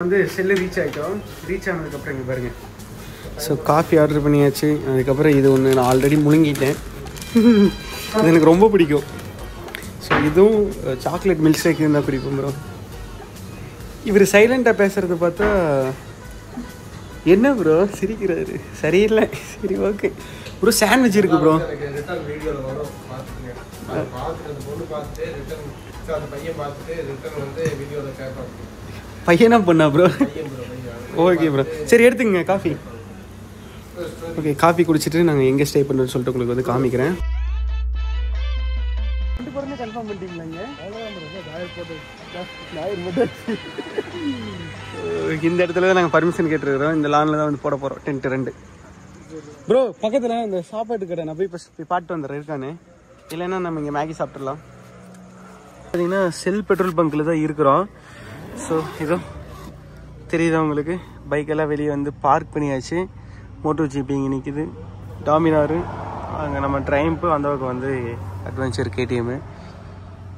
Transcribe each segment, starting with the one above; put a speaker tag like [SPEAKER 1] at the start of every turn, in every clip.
[SPEAKER 1] வந்து cell reach ஆகிட்டோம். Reach ஆனதுக்கப்புறம் இங்கே பாருங்கள். ஸோ காஃபி ஆர்டர் பண்ணியாச்சு. அதுக்கப்புறம் இது ஒன்று நான் ஆல்ரெடி முழுங்கிட்டேன். இது எனக்கு ரொம்ப பிடிக்கும். ஸோ இதுவும் சாக்லேட் மில்க் ஷேக் தான் பிடிக்கும் ப்ரோ. இவர் சைலண்ட்டாக பேசுகிறது பார்த்தா என்ன ப்ரோ சிரிக்கிறாரு? சரியில்லை. சரி ஓகே ப்ரோ. சாண்ட்விச் இருக்குது ப்ரோ. பையனா பண்ணா ப்ரோ? Okay bro. சரி எடுத்துங்க காஃபி. ஓகே காஃபி குடிச்சிட்டு நாங்கள் எங்கே ஸ்டே பண்ணுறோன்னு சொல்லிட்டு உங்களுக்கு வந்து காமிக்கிறேன். கன்ஃபார்ம் பண்ணிட்டீங்களாங்க? இந்த இடத்துல தான் நாங்கள் பர்மிஷன் கேட்டுருக்கிறோம். இந்த லானில் தான் வந்து போட போகிறோம். Tent 2 bro. பக்கத்தில் இந்த சாப்பாட்டு கடை நான் போய் பாட்டு வந்துடுறேன் இருக்கானே. இல்லைன்னா நம்ம இங்கே மேகி சாப்பிட்றலாம். பார்த்தீங்கன்னா செல் பெட்ரோல் பங்க்கில் தான் இருக்கிறோம். ஸோ இதோ தெரியுதா உங்களுக்கு? பைக்கெல்லாம் வெளியே வந்து பார்க் பண்ணியாச்சு. மோட்டோ ஜிபி இங்கே நிற்கிது. டாமினாரு அங்கே நம்ம ட்ரைம்ப்பு அந்த பக்கம் வந்து அட்வென்ச்சர் கேடிஎம்மு.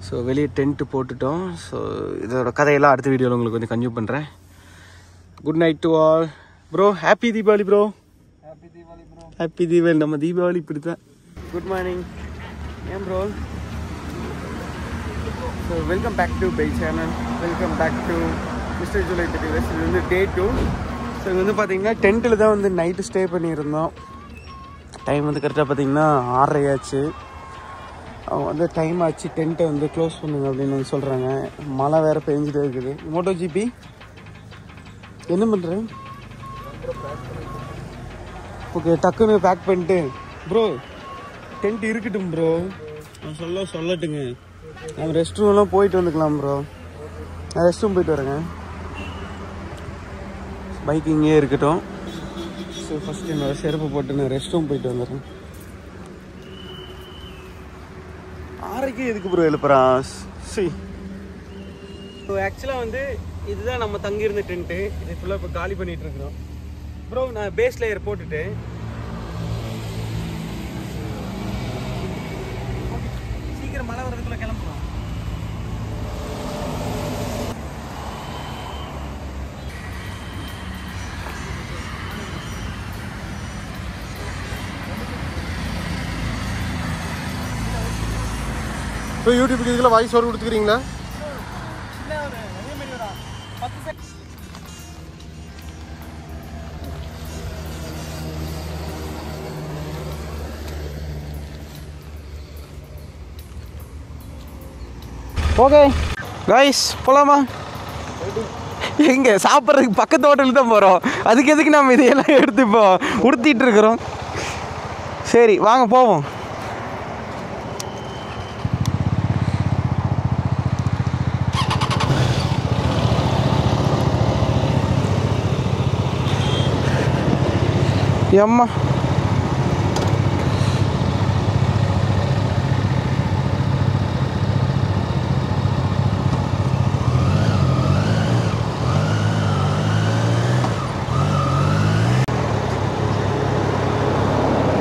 [SPEAKER 1] ஸோ வெளியே டென்ட்டு போட்டுட்டோம். ஸோ இதோட கதையெல்லாம் அடுத்த வீடியோவில் உங்களுக்கு வந்து கன்டினியூ பண்ணுறேன். Good night to all bro. Happy Deepavali bro. Happy Deepavali. நம்ம தீபாவளி இப்படி தான். Good morning. ஏன் bro? So welcome back to my channel. Welcome back to mister July 30 இது வந்து டே 2. ஸோ இது வந்து பார்த்தீங்கன்னா டென்ட்டில் தான் வந்து நைட்டு ஸ்டே பண்ணியிருந்தோம். டைம் வந்து கரெக்டாக பார்த்தீங்கன்னா 6:30 ஆச்சு. அவங்க வந்து டைம் ஆச்சு டென்ட்டை வந்து க்ளோஸ் பண்ணுங்க அப்படின்னு வந்து சொல்கிறாங்க. மழை வேறு பெஞ்சிட்டே இருக்குது. மோட்டோ ஜிபி என்ன பண்ணுறேன்? ஓகே டக்குன்னு பேக் பண்ணிட்டு ப்ரோ டென்ட் இருக்கட்டும் ப்ரோ. நான் சொல்லட்டுங்க. நம்ம ரெஸ்ட் ரூம்லாம் போயிட்டு வந்துக்கலாம் ப்ரோ. நான் ரெஸ்ட் ரூம் போயிட்டு வரேங்க. பைக் இங்கே இருக்கட்டும். ஸோ ஃபஸ்ட்டு என்னோட செருப்பு போட்டு நான் ரெஸ்ட் ரூம் போயிட்டு வந்துடுறேன். 6:00 எதுக்கு ப்ரோ எழுப்புறான்? சரி. ஸோ ஆக்சுவலாக வந்து இதுதான் நம்ம தங்கியிருந்த டென்ட்டு. இது ஃபுல்லாக இப்போ காலி பண்ணிகிட்டு இருக்கிறோம் ப்ரோ. நான் பேஸ் லேயர் போட்டுட்டு சீக்கிரம் மழை வரதுக்குள்ள கிளம்புறோம்.
[SPEAKER 2] இப்போ யூடியூப்க்கு இதில் வாய்ஸ் ஓவர் கொடுத்துக்கிறீங்களா?
[SPEAKER 1] ஓகே கைஸ் போகலாமா? எங்கே சாப்பிட்றதுக்கு பக்கத்து ஹோட்டலுக்கு தான் போகிறோம். அதுக்கு எதுக்கு நம்ம இதையெல்லாம் எடுத்து இப்போ உடுத்திட்டு இருக்கிறோம்? சரி வாங்க போவோம். அம்மா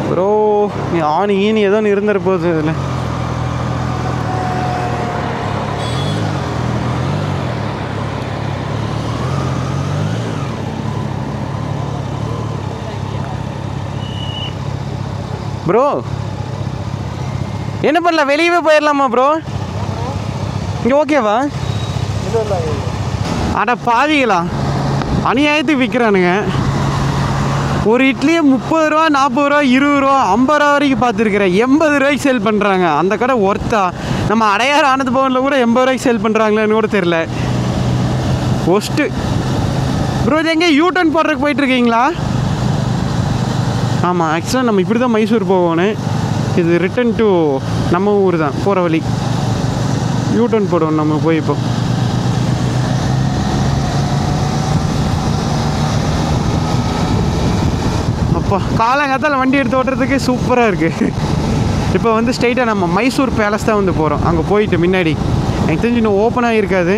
[SPEAKER 1] ப்ரோ நீ ஆணி ஈனி ஏதோ ஒன்று இருந்துற போகுது அதில். ப்ரோ என்ன பண்ணலாம்? வெளியவே போயிடலாமா ப்ரோ? இங்கே ஓகேவா? அட பாதிகளா அநியாயத்துக்கு விற்கிறானுங்க. ஒரு இட்லியே 30 ரூபா 40 ரூபா 20 ரூபா 50 ரூபா வரைக்கும் பார்த்துருக்குறேன். 80 ரூபாய்க்கு சேல் பண்ணுறாங்க. அந்த கடை ஒர்த்தா? நம்ம அடையார் ஆனது பவனில் கூட 80 ரூபாய்க்கு சேல் பண்ணுறாங்களான்னு கூட தெரில. Worst bro. இது எங்கே யூடர்ன் போடுறதுக்கு போயிட்டுருக்கீங்களா? ஆமாம் ஆக்சுவலாக நம்ம இப்படி தான் மைசூர் போகணும். இது ரிட்டன் டு நம்ம ஊர் தான் போகிற வழி. யூடர்ன் போடுவோம் நம்ம போய். இப்போ அப்பா காலங்காத்தால் வண்டி எடுத்து ஓட்டுறதுக்கு சூப்பராக இருக்குது. இப்போ வந்து ஸ்ட்ரைட்டாக நம்ம மைசூர் பேலஸ் தான் வந்து போகிறோம். அங்கே போயிட்டு முன்னாடி எனக்கு தெரிஞ்சு இன்னும் ஓப்பனாக இருக்காது.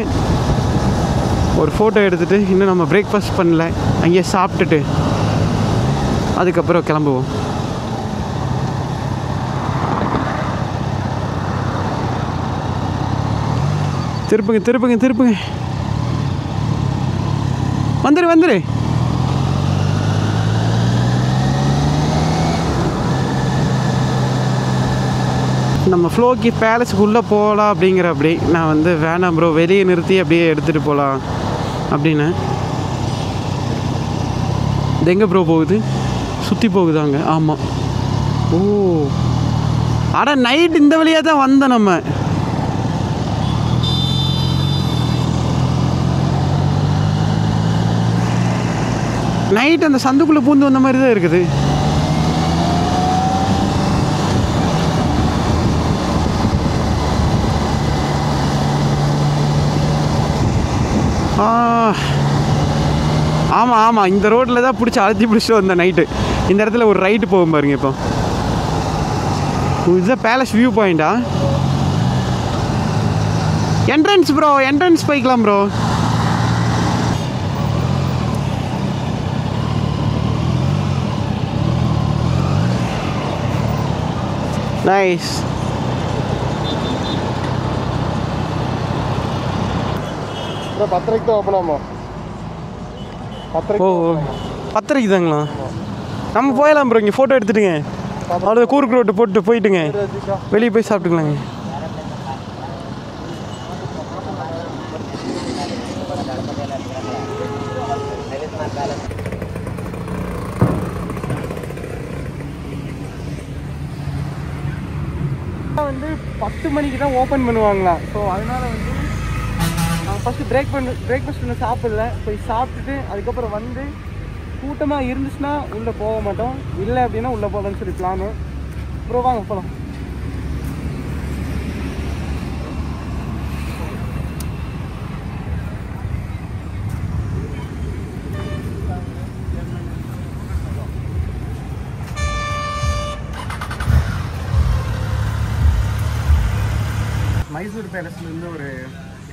[SPEAKER 1] ஒரு ஃபோட்டோ எடுத்துகிட்டு இன்னும் நம்ம பிரேக்ஃபாஸ்ட் பண்ணல. அங்கேயே சாப்பிட்டுட்டு அதுக்கப்புறம் கிளம்புவோம். திருப்புங்க திருப்புங்க திருப்புங்க. வந்துரு. நம்ம ஃப்ளோக்கி பேலஸுக்குள்ளே போகலாம் அப்படிங்கிறப்படி நான் வந்து வேணாம் ப்ரோ, வெளியே நிறுத்தி அப்படியே எடுத்துகிட்டு போகலாம் அப்படின்னு. இது எங்கே ப்ரோ போகுது? சுற்றி போகுதாங்க? ஆமாம். ஓ அட நைட் இந்த வழியாக தான் வந்தோம் நம்ம. நைட் அந்த சந்துக்குள்ளே பூந்து வந்த மாதிரி தான் இருக்குது. ஆமாம் இந்த ரோட்டில் தான் பிடிச்சி அழுத்தி பிடிச்சிட்டு வந்தேன் நைட்டு. இந்த இடத்துல ஒரு ரைட்டு போகும் பாருங்க. இப்போ இதுதான் பேலஸ் வியூ பாயிண்டா? என்ட்ரன்ஸ் ப்ரோ, என்ட்ரன்ஸ் போய்க்கலாம் ப்ரோ. நைஸ்.
[SPEAKER 2] ப்ரோ 10:30 தான் ஓப்பன் ஆமா? 10:30.
[SPEAKER 1] ஓ 10:30 தாங்களா? நம்ம போயிடலாம் ப்ரோ. இங்கே ஃபோட்டோ எடுத்துட்டுங்க. அவ்வளோ கூருக்கு ரோட்டு போட்டு போயிட்டுங்க, வெளியே போய் சாப்பிட்டுக்கலாங்க. வந்து 10 மணிக்கு தான் ஓப்பன் பண்ணுவாங்களா. ஸோ அதனால் வந்து நாங்கள் ஃபஸ்ட்டு பிரேக்ஃபாஸ்ட் ஒன்று சாப்பிடல. போய் சாப்பிட்டுட்டு அதுக்கப்புறம் வந்து கூட்டமாக இருந்துச்சுன்னா உள்ளே போக மாட்டோம், இல்லை அப்படின்னா உள்ளே போகலான்னு சொல்லி பிளானு. அப்புறம் வாங்க போகலாம். மைசூர் பேலஸ்லேருந்து ஒரு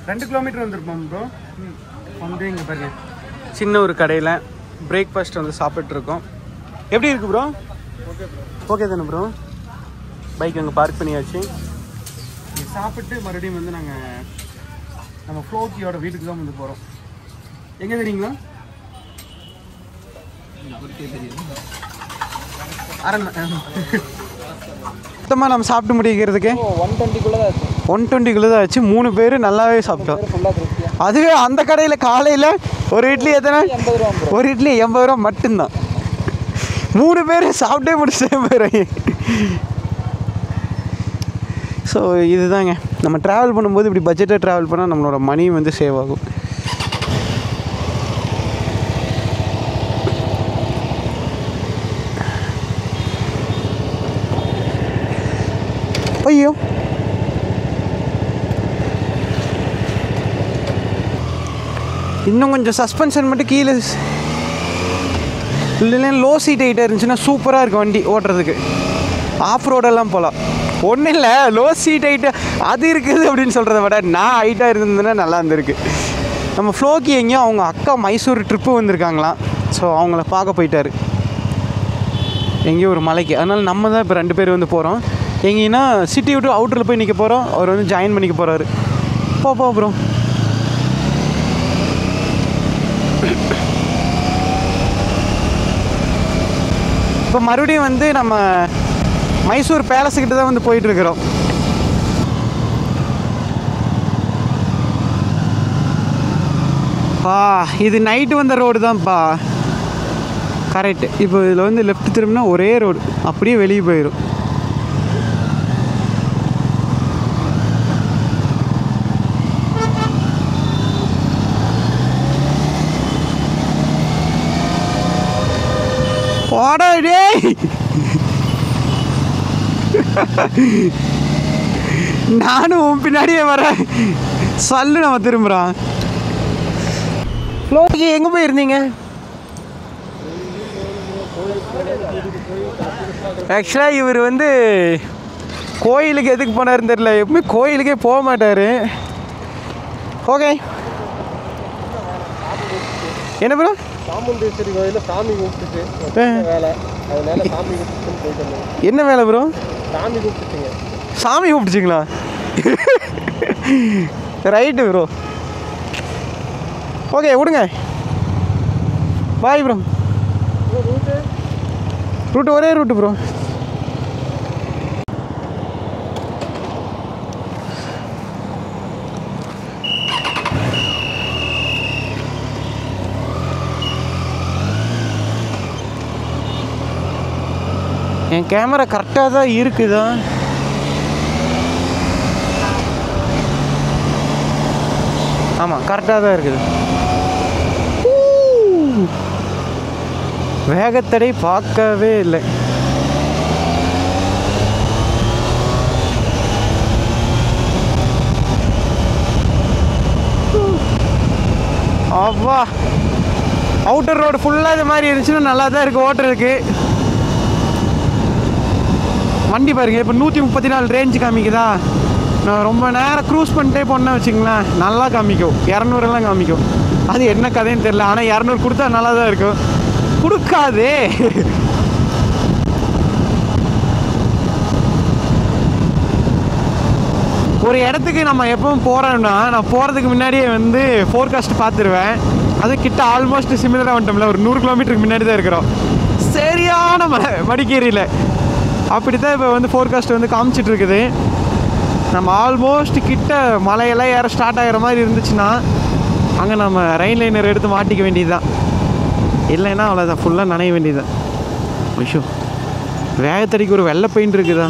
[SPEAKER 1] 2 கிலோமீட்டர் வந்திருப்போம் ப்ரோ. வந்து இங்கே பாருங்க, சின்ன ஒரு கடையில் பிரேக்ஃபாஸ்ட் வந்து சாப்பிட்ருக்கோம். எப்படி இருக்குது ப்ரோ? ஓகே தானே ப்ரோ? பைக் அங்கே பார்க் பண்ணியாச்சு. சாப்பிட்டு மறுபடியும் வந்து நாங்கள் நம்ம ஃப்ளோக்கியோட வீட்டுக்கு தான் வந்து போகிறோம். எங்கே தெரியுங்களா? மொத்தமாக நம்ம சாப்பிட்டு முடிக்கிறதுக்கு 120 தான் ஆச்சு. 3 பேர் நல்லாவே சாப்பிட்டோம். அதுவே அந்த கடையில் காலையில் ஒரு இட்லி எத்தனை? ஒரு இட்லி 80 ரூபா மட்டும்தான். 3 பேர் சாப்பிட்டே முடிச்சுட்டே போயிடுறாங்க. ஸோ இதுதாங்க, நம்ம ட்ராவல் பண்ணும்போது இப்படி பட்ஜெட்டாக ட்ராவல் பண்ணால் நம்மளோட மணி வந்து சேவ் ஆகும். ஐயோ இன்னும் கொஞ்சம் சஸ்பென்ஷன் மட்டும் கீழே இல்லைன்னா லோ சீட் ஹைட்டாக இருந்துச்சுன்னா சூப்பராக இருக்கும் வண்டி ஓட்டுறதுக்கு. ஆஃப் ரோடெல்லாம் போகலாம். ஒன்றும் இல்லை, லோ சீட் ஹைட்டு அது இருக்குது அப்படின்னு சொல்கிறத விட நான் ஹைட்டாக இருந்ததுன்னா நல்லா இருந்திருக்கு. நம்ம ஃப்ளோக்கி எங்கேயும் அவங்க அக்கா மைசூர் ட்ரிப்பு வந்திருக்காங்களாம். ஸோ அவங்கள பார்க்க போயிட்டார் எங்கேயும் ஒரு மலைக்கு. அதனால் நம்ம தான் இப்போ 2 பேர் வந்து போகிறோம். எங்கேன்னா சிட்டி விட்டு அவுட்டரில் போய் நிற்க போகிறோம். அவர் வந்து ஜாயின் பண்ணிக்க போகிறாரு. போ ப்ரோ. இப்போ மறுபடியும் வந்து நம்ம மைசூர் பேலஸுக்கிட்ட தான் வந்து போயிட்டுருக்குறோம். இது நைட்டு வந்த ரோடு தான்ப்பா. கரெக்டு. இப்போ இதில் வந்து லெஃப்ட் திரும்பினா ஒரே ரோடு, அப்படியே வெளியே போயிடும். நானும் உன் பின்னாடியே வரேன். சல்லு நம்ம திரும்புறான். ஃப்ளோக்கி எங்கே போயிருந்தீங்க? ஆக்சுவலாக இவர் வந்து கோயிலுக்கு எதுக்கு போனாருன்னு தெரியல. எப்பவுமே கோயிலுக்கே போக மாட்டார். ஓகே என்ன ப்ரோ?
[SPEAKER 2] சாமுண்டேஸ்வரி கோயிலில் சாமி கூப்பிட்டுட்டு வேலை, அதனால சாமி கூப்பிட்டுன்னு போயிட்டு.
[SPEAKER 1] என்ன வேலை ப்ரோ?
[SPEAKER 2] சாமி கூப்பிட்டுச்சிங்க.
[SPEAKER 1] சாமி கூப்பிட்டுச்சிங்களா? Right bro. ஓகே விடுங்க. Bye bro. ரூட்டு ஒரே ரூட்டு ப்ரோ. என் கேமரா கரெக்டாக தான் இருக்குதா? ஆமாம், கரெக்டாக தான் இருக்குது. வேகத்தடை பார்க்கவே இல்லை. அவ்வா, அவுட்டர் ரோடு ஃபுல்லாக இது மாதிரி இருந்துச்சுன்னா நல்லா தான் இருக்குது ஓட்டுறதுக்கு. வண்டி பாருங்க, இப்போ 134 ரேஞ்சு காமிக்குதா? நான் ரொம்ப நேரம் க்ரூஸ் பண்ணிட்டே போனேன்னு வச்சுங்களேன், நல்லா காமிக்கும். 200 காமிக்கும். அது என்ன கதைன்னு தெரியல. ஆனால் 200 கொடுத்தா நல்லா தான் இருக்கும். கொடுக்காதே. ஒரு இடத்துக்கு நம்ம எப்பவும் போகிறோம்னா, நான் போகிறதுக்கு முன்னாடியே வந்து ஃபோர்காஸ்ட் பார்த்துருவேன். அது கிட்ட ஆல்மோஸ்ட் சிமிலராக வந்துட்டோம்ல, ஒரு 100 கிலோமீட்டருக்கு முன்னாடி தான் இருக்கிறோம். சரியான மடிக்கேரியில் அப்படி தான் இப்போ வந்து ஃபோர்காஸ்ட் வந்து காமிச்சிட்டு இருக்குது. நம்ம ஆல்மோஸ்ட் கிட்ட மலையெல்லாம் ஏற ஸ்டார்ட் ஆகிற மாதிரி இருந்துச்சுன்னா அங்கே நம்ம ரெயின் லைனர் எடுத்து மாட்டிக்க வேண்டியது தான். இல்லைன்னா அவ்வளோதான், ஃபுல்லாக நனைய வேண்டியது தான். ஐயோ, வேகத்தடிக்கு ஒரு வெள்ளை பெயிண்ட் இருக்குதா?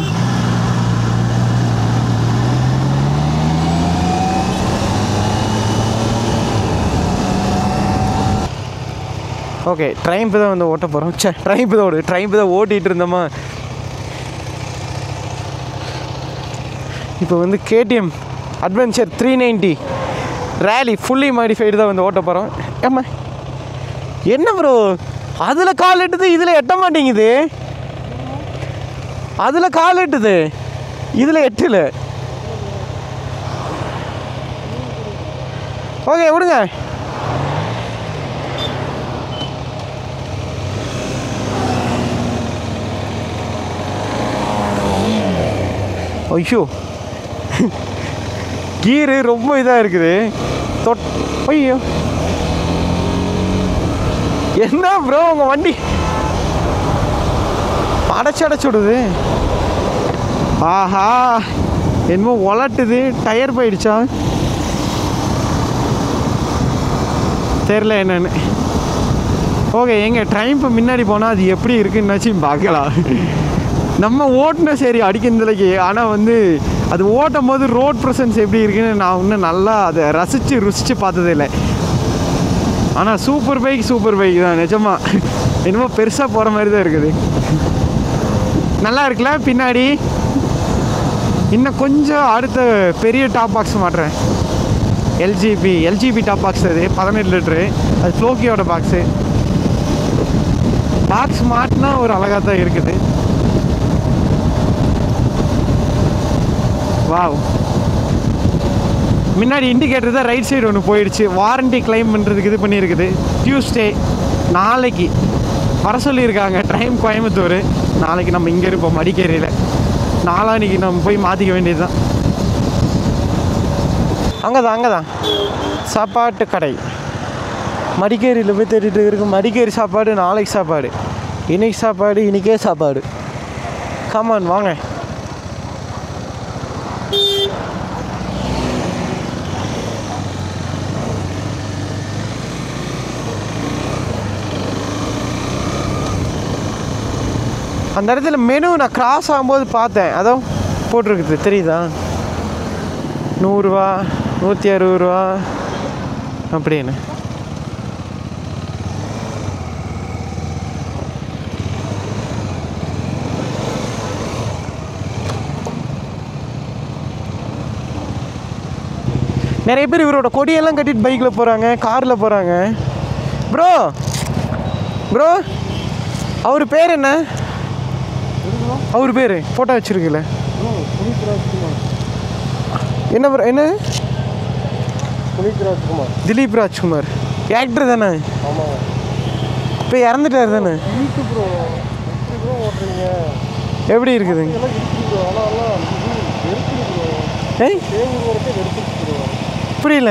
[SPEAKER 1] ஓகே, ட்ரெயின் தான் வந்து ஓட்ட போகிறோம். ட்ரெயின் தான் ஓட்டிகிட்டு இருந்தோமா. இப்போ வந்து KTM adventure 390 rally fully modified தான் வந்து ஓட்ட போகிறோம். ஏம்மா என்ன ப்ரோ, அதில் கால் எட்டுது இதில் எட்ட மாட்டேங்குது. அதில் கால் எட்டுது இதில் எட்டல. ஓகே விடுங்க. ஐயோ, கீரு ரொம்ப இதாக இருக்குது. ஐயோ, என்ன ப்ரோ உங்கள் வண்டி அடைச்சு விடுது. ஆஹா, என்னமோ உலட்டுது. டயர் போயிடுச்சா தெரில என்னன்னு. ஓகே, எங்கள் ட்ரெயின் இப்போ முன்னாடி போனால் அது எப்படி இருக்குன்னாச்சும் பார்க்கலாம். நம்ம ஓட்டுனா சரி அடிக்கிறதுலைக்கு. ஆனால் வந்து அது ஓட்டும் போது ரோட் ப்ரெசன்ஸ் எப்படி இருக்குன்னு நான் இன்னும் நல்லா அதை ருசித்து பார்த்ததே இல்லை. ஆனால் சூப்பர் பைக் தான் நிஜமாக. என்னமோ பெருசாக போகிற மாதிரி தான் இருக்குது. நல்லா இருக்குல்ல பின்னாடி. இன்னும் கொஞ்சம் அடுத்த பெரிய டாப் பாக்ஸ் மாட்டுறேன். LGB top box. அது 18 லிட்டரு. அது ஃப்ளோக்கியோட பாக்ஸ் மாட்டினா ஒரு அழகாக தான் இருக்குது. வாவ், முன்னாடி இண்டிகேட்டர் தான் ரைட் சைடு ஒன்று போயிடுச்சு. வாரண்டி கிளைம் பண்ணுறதுக்கு இது பண்ணியிருக்குது. டியூஸ்டே நாளைக்கு வர சொல்லியிருக்காங்க ட்ரெயின் கோயம்புத்தூர். நாளைக்கு நம்ம இங்கே இருப்போம் மடிக்கேரியில். நாளான்னைக்கு நம்ம போய் மாற்றிக்க வேண்டியது தான். அங்கே தான் சாப்பாட்டு கடை மடிக்கேரியில் போய் தேடிட்டு இருக்கு. மடிக்கேரி சாப்பாடு நாளைக்கு சாப்பாடு, இன்னைக்கு சாப்பாடு, இன்றைக்கே சாப்பாடு. கமான் வாங்க. அந்த இடத்துல மெனு நான் கிராஸ் ஆகும்போது பார்த்தேன். அதோ போட்டிருக்குது தெரியுதா? 100 ரூபா, 160 ரூபா அப்படின்னு. நிறைய பேர் இவரோட கொடியெல்லாம் கட்டிட்டு பைக்கில் போகிறாங்க, காரில் போகிறாங்க. ப்ரோ அவர் பேர் என்ன? அவர் பேர் ஃபோட்டோ வச்சுருக்குல்ல என்ன ப்ரோ? என்ன? திலீப் ராஜ்குமார் ஆக்டர் தானே? இப்போ இறந்துட்டார் தானே? எப்படி இருக்குது? புரியல.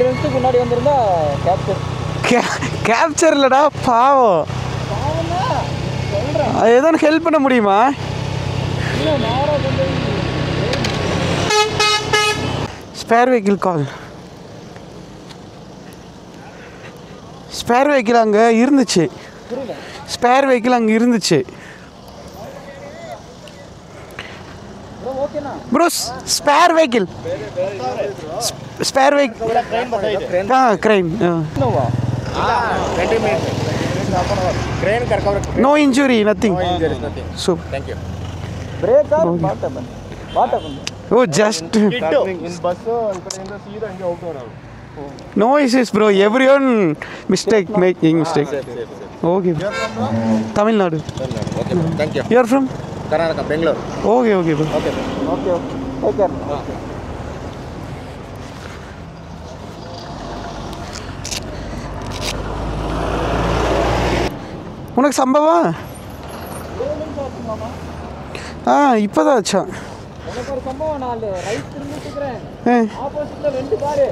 [SPEAKER 2] 2 நிமிஷத்துக்கு முன்னாடி வந்திருந்தா கேப்சர்.
[SPEAKER 1] கேப்சர் இல்லடா, பாவம். அது ஏதோ ஹெல்ப் பண்ண முடியுமா? ஸ்பேர் வெஹிக்கிள் கால். ஸ்பேர் வெஹிக்கிள் அங்கே இருந்துச்சு. ஸ்பேர் வெஹிக்கிள் அங்கே இருந்துச்சு bro. Spare vehicle, spare vehicle. Crime. No injury, nothing. So
[SPEAKER 2] thank you. Brake or what happened? What happened?
[SPEAKER 1] Oh, just
[SPEAKER 2] in bus ikadinda seeda inge out avadu.
[SPEAKER 1] No issues bro, everyone making mistake. Okay. Tamil Nadu.
[SPEAKER 2] Okay bro, thank you.
[SPEAKER 1] You are from
[SPEAKER 2] Karnataka, Bangalore.
[SPEAKER 1] Okay bro.
[SPEAKER 2] Okay. Take care. Okay.
[SPEAKER 1] உனக்கு சம்பவம்? இப்போதான் ஆச்சா?
[SPEAKER 2] எனக்கு ஒரு சம்பவம். நான் right திரும்பிட்டு இருக்கேன், ஆப்போசிட்ல 2 கார்.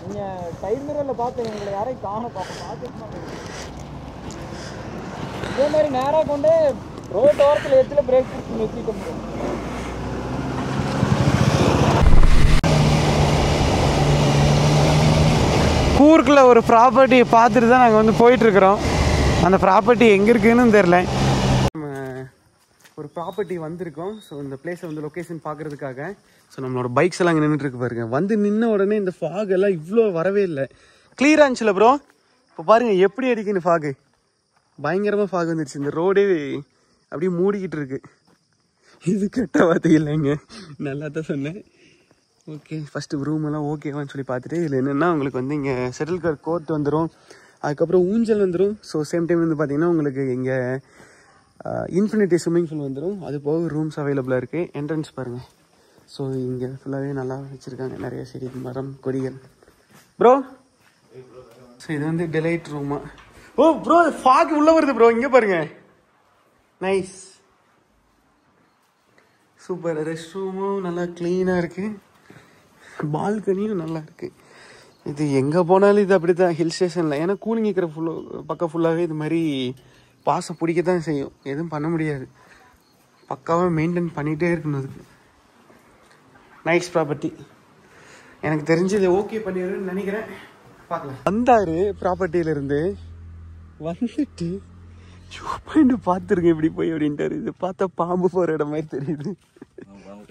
[SPEAKER 2] நீங்க சைடு மிரர்ல பார்த்தீங்க, உங்களை யாரையும் காண பார்த்துட்டு இதே மாதிரி நேராக கொண்டு ரோட் ஓரத்தில் எத்துல பிரேக் பிடிச்சி நிறுத்திட்டு.
[SPEAKER 1] கூர்க்கில் ஒரு ப்ராப்பர்ட்டியை பார்த்துட்டு தான் நாங்கள் வந்து போயிட்டுருக்குறோம். அந்த ப்ராப்பர்ட்டி எங்கே இருக்குதுன்னு தெரில. நம்ம ஒரு ப்ராப்பர்ட்டி வந்திருக்கோம். ஸோ இந்த பிளேஸை வந்து லொக்கேஷன் பார்க்குறதுக்காக. ஸோ நம்மளோட பைக்ஸ் எல்லாம் அங்கே நின்றுட்டுருக்கு பாருங்க. வந்து நின்ன உடனே இந்த ஃபாக் எல்லாம் இவ்வளோ வரவே இல்லை. கிளியராக இருந்துச்சுல ப்ரோ. இப்போ பாருங்கள் எப்படி அடிக்குன்னு ஃபாகு. பயங்கரமாக ஃபாக் வந்துடுச்சு. இந்த ரோடே அப்படியே மூடிக்கிட்டு இருக்கு. இது கெட்ட வார்த்தை இல்லைங்க, நல்லா தான் சொன்னேன். ஓகே, ஃபஸ்ட்டு ரூமெல்லாம் ஓகேவான்னு சொல்லி பார்த்துட்டு இதில் என்னென்னா உங்களுக்கு வந்து இங்கே செட்டில் கார் கோர்ட் வந்துடும், அதுக்கப்புறம் ஊஞ்சல் வந்துடும். ஸோ சேம் டைம் வந்து பார்த்திங்கன்னா உங்களுக்கு இங்கே இன்ஃபினிட்டி ஸ்விம்மிங் பூல் வந்துடும். அது போக ரூம்ஸ் அவைலபிளாக இருக்குது. என்ட்ரன்ஸ் பாருங்கள். ஸோ இங்கே ஃபுல்லாகவே நல்லா வச்சுருக்காங்க, நிறைய செடி மரம் கொடிகள். ப்ரோ ஸோ இது வந்து டிலைட் ரூமா. ஓ ப்ரோ, ஃபாக் உள்ளே வருது ப்ரோ, இங்கே பாருங்கள். Nice, super. ரெஸ்ட் ரூமும் நல்லா க்ளீனாக இருக்குது, பால்கனியும் நல்லா இருக்குது. இது எங்கே போனாலும் இது அப்படி தான் ஹில் ஸ்டேஷனில். ஏன்னா கூலிங் இருக்கிற பக்கம் ஃபுல்லாகவே இது மாதிரி பாசம் பிடிக்க தான் செய்யும், எதுவும் பண்ண முடியாது. பக்காவாக மெயின்டைன் பண்ணிகிட்டே இருக்கணும் அதுக்கு. Nice property. எனக்கு தெரிஞ்சது ஓகே பண்ணிடுறேன்னு நினைக்கிறேன், பார்க்கலாம். வந்தார் ப்ராப்பர்ட்டியிலேருந்து வந்துட்டு பாயிண்ட் பார்த்துருக்கேன் இப்படி போய் அப்படின்ட்டாரு. இது பார்த்தா பாம்பு போகிற இடம் மாதிரி தெரியுது.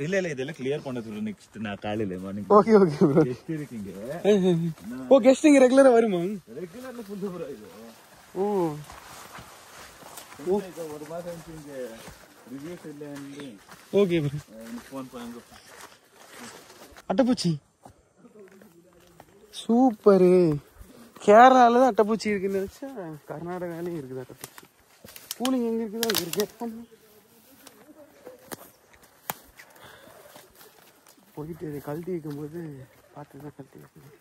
[SPEAKER 3] இல்ல இதெல்லாம் கிளியர் பண்ணது நெக்ஸ்ட் நான் காலையில morning.
[SPEAKER 1] Okay okay bro.
[SPEAKER 3] Guest இருக்கீங்க.
[SPEAKER 1] ஓ கெஸ்ட் இங்க ரெகுலரா வருமா?
[SPEAKER 3] ரெகுலர்ல ஃபுல் ப்ரோ இது.
[SPEAKER 1] ஓ
[SPEAKER 3] ஒரு மாசம் இங்க ரிவ்யூஸ் இல்ல வந்து.
[SPEAKER 1] Okay bro.
[SPEAKER 3] ஃபோன் பண்ணுங்க.
[SPEAKER 1] அட்டப்பூச்சி சூப்பர். கேரளால தான் அட்டப்பூச்சி இருக்குன்னு நினைச்சா கர்நாடகாலையும் இருக்குது அட்டப்பூச்சி. கூலிங் எங்க இருக்குதோ அங்க இருக்கு. போயிட்டு இதை கழட்டி வைக்கும்போது பார்த்து தான் கழட்டி வைக்கணும்.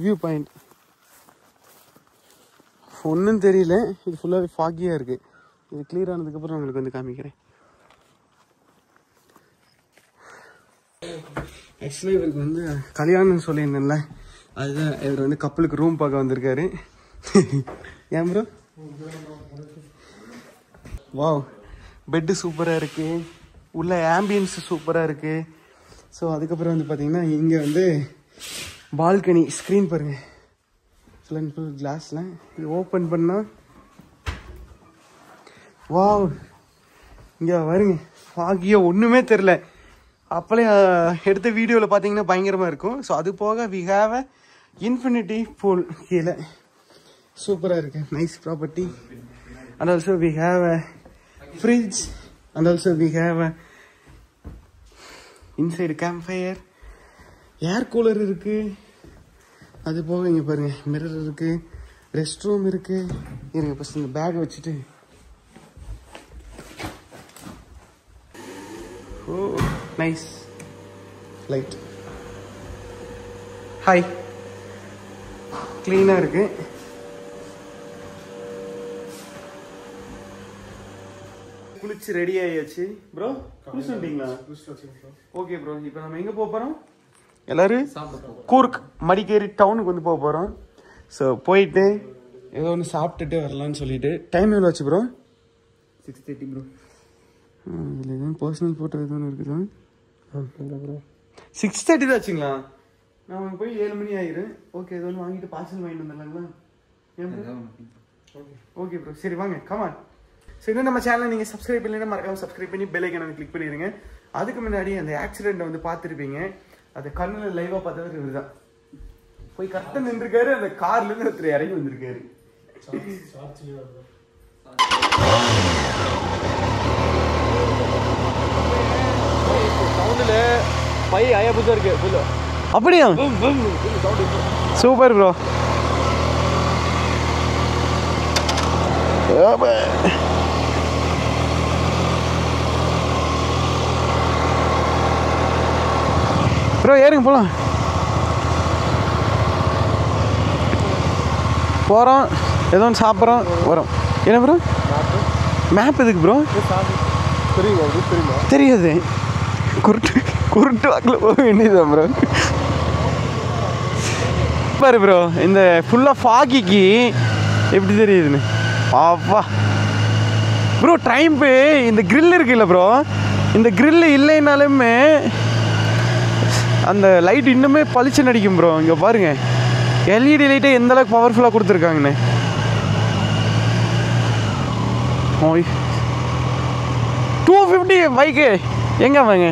[SPEAKER 1] வியூ பாயிண்ட் ஒன்றும் தெரியல, இது ஃபுல்லாகவே ஃபாகியாக இருக்குது. இது கிளியர் ஆனதுக்கப்புறம் உங்களுக்கு வந்து காமிக்கிறேன். ஆக்சுவலாக இவருக்கு வந்து கல்யாணம்னு சொல்லியிருந்தேன்ல, அதுதான் இவர் வந்து கப்பலுக்கு ரூம் பார்க்க வந்திருக்காரு. ஏன் ப்ரோ? வாவ், பெட்டு சூப்பராக இருக்குது, உள்ள ஆம்பியன்ஸ் சூப்பராக இருக்குது. ஸோ அதுக்கப்புறம் வந்து பார்த்தீங்கன்னா இங்கே வந்து பால்கனி ஸ்க்ரீன் பாருங்கள், ஃபுல் அண்ட் ஃபுல் கிளாஸில். இது ஓப்பன் பண்ணால் வாவ், இங்கே வருங்க. ஃபாகியாக ஒன்றுமே தெரில. அப்போலே எடுத்த வீடியோவில் பார்த்தீங்கன்னா பயங்கரமாக இருக்கும். ஸோ அது போக we have a infinity pool கீழே, சூப்பராக இருக்குது. Nice property. And also we have a fridge and also we have a inside camp fire, air cooler இருக்குது. அது போக இங்கே பாருங்கள் மிரர் இருக்குது, ரெஸ்ட் ரூம் இருக்குது. இருங்க ஃபஸ்ட் இந்த பேக்கை வச்சுட்டு. ஓ நைஸ் லைட். ஹாய், க்ளீனாக இருக்குது. குளிச்சு ரெடி ஆயாச்சு ப்ரோ. குளிச்சு வந்துட்டீங்களா? Okay bro. இப்போ நம்ம எங்கே போக போகிறோம்? எல்லாரும் கூர்க் மடிக்கேரி டவுனுக்கு வந்து போக போகிறோம். ஸோ போயிட்டு ஏதோ ஒன்று சாப்பிட்டுட்டு வரலான்னு சொல்லிட்டு. டைம் எவ்வளோ ஆச்சு ப்ரோ?
[SPEAKER 2] 6:30 ப்ரோ.
[SPEAKER 1] இதில் எதுவும் பர்சனல் ஃபோட்டோ எதுவும் இருக்குதா ப்ரோ? 6:30 தான் ஆச்சுங்களா? நான் போய் 7 மணி ஆயிரும். ஓகே, ஏதோ ஒன்று வாங்கிட்டு பார்சல் வாங்கிட்டு வந்துடலாங்களா? ஓகே ப்ரோ, சரி வாங்க, கமான். சரி, நம்ம சேனலை நீங்கள் சப்ஸ்கிரைப் பண்ணலைன்னா மறக்காம சப்ஸ்கிரைப் பண்ணி பெல் ஐக்கானை கிளிக் பண்ணிடுங்க. அதுக்கு முன்னாடி அந்த ஆக்சிடென்ட்டை வந்து பார்த்துருப்பீங்க. அது கண்ணில் லைவாக பார்த்தது இவர் தான். போய் கரெக்டாக நின்றுருக்காரு. அந்த கார்லேருந்து ஒருத்தர் இறங்கி வந்திருக்காரு.
[SPEAKER 2] சவுண்டில் பை அயபுதா இருக்கு.
[SPEAKER 1] அப்படியா? Super bro. ப்ரோ ஏறுங்க போகலாம். போகிறோம், ஏதோ ஒன்று சாப்பிட்றோம், வரோம். என்ன ப்ரோ மேப் எதுக்கு ப்ரோ?
[SPEAKER 2] தெரியுமா? தெரியுமா?
[SPEAKER 1] தெரியாது. குருட்டு வாக்கில் போக வேண்டியதுதான் ப்ரோ. பாரு ப்ரோ, இந்த ஃபுல்லாக ஃபாகிக்கு எப்படி தெரியுதுன்னு. அப்பா ப்ரோ, டைம்பு இந்த கிரில் இருக்குல்ல ப்ரோ, இந்த கிரில் இல்லைனாலுமே அந்த லைட் இன்னுமே பளிச்சு நடிக்கும் ப்ரோ. இங்கே பாருங்க, எல்இடி லைட்டை எந்த அளவுக்கு பவர்ஃபுல்லாக கொடுத்துருக்காங்கண்ணே. ஓய் 250 பைக்கு எங்கே வாங்க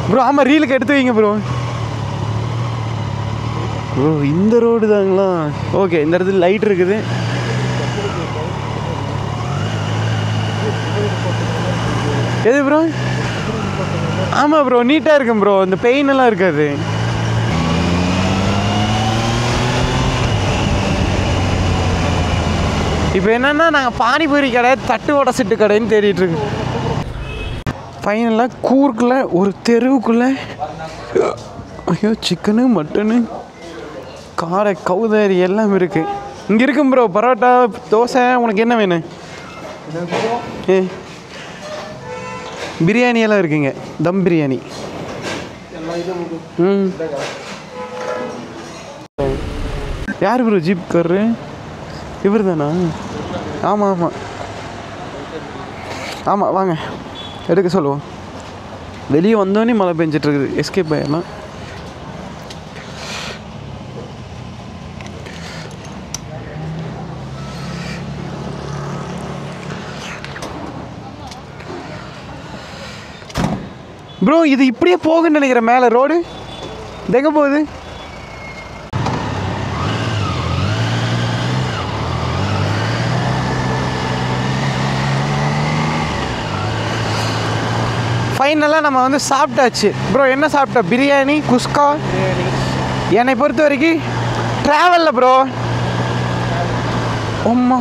[SPEAKER 1] ப்ரோ? ஆமாம், ரீலுக்கு எடுத்து வைங்க ப்ரோ. ப்ரோ இந்த ரோடு தாங்களா? ஓகே, இந்த இடத்துல லைட் இருக்குது. எது ப்ரோ? ஆமாம் ப்ரோ, நீட்டாக இருக்கும் ப்ரோ. இந்த பெயின் எல்லாம் இருக்காது. இப்போ என்னன்னா, நாங்கள் பானிபூரி கடை, தட்டு வடை செட்டு கடைன்னு தேடிட்டு இருக்கோம். ஃபைனலாக கூர்க்கில் ஒரு தெருவுக்குள்ளே ஐயோ சிக்கனு மட்டனு காடை கவுதாரி எல்லாம் இருக்குது. இங்கே இருக்கும் ப்ரோ பரோட்டா தோசை. உனக்கு என்ன வேணும்? பிரியாணி எல்லாம் இருக்குங்க, தம் பிரியாணி. யார் ப்ரோ ஜீப் காரு? இவர் தானா? ஆமாம் ஆமாம் ஆமாம், வாங்க எடுக்க சொல்லுவோம். வெளியே வந்தோடனே மழை பெஞ்சிட்ருக்குது, எஸ்கேப் ஆயிடலாம். ப்ரோ இது இப்படியே போகுன்னு நினைக்கிறேன். மேலே ரோடு எங்கே போகுது? ஃபைனலாக நம்ம வந்து சாப்பிட்டாச்சு ப்ரோ. என்ன சாப்பிட்டோம்? பிரியாணி, குஸ்கா. என்னை பொறுத்த வரைக்கும் ட்ராவலில் ப்ரோ, அம்மா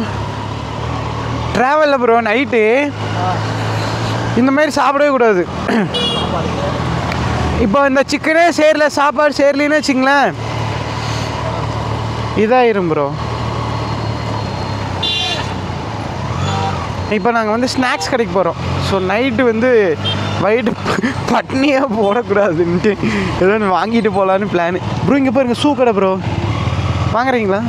[SPEAKER 1] ட்ராவலில் ப்ரோ நைட்டு இந்த மாதிரி சாப்பிடவே கூடாது. இப்போ இந்த சிக்கனே சேரல, சாப்பாடு சேரலின்னு வச்சுங்களேன், இதாயிரும் ப்ரோ. இப்போ நாங்கள் வந்து ஸ்நாக்ஸ் கடைக்கு போகிறோம். ஸோ நைட்டு வந்து வயிறு பட்னியாக போடக்கூடாதுன்ட்டு ஏதோ ஒன்று வாங்கிட்டு போகலான்னு பிளானு ப்ரோ. இங்கே பாருங்க, ஷூ கடை ப்ரோ, வாங்குறீங்களா?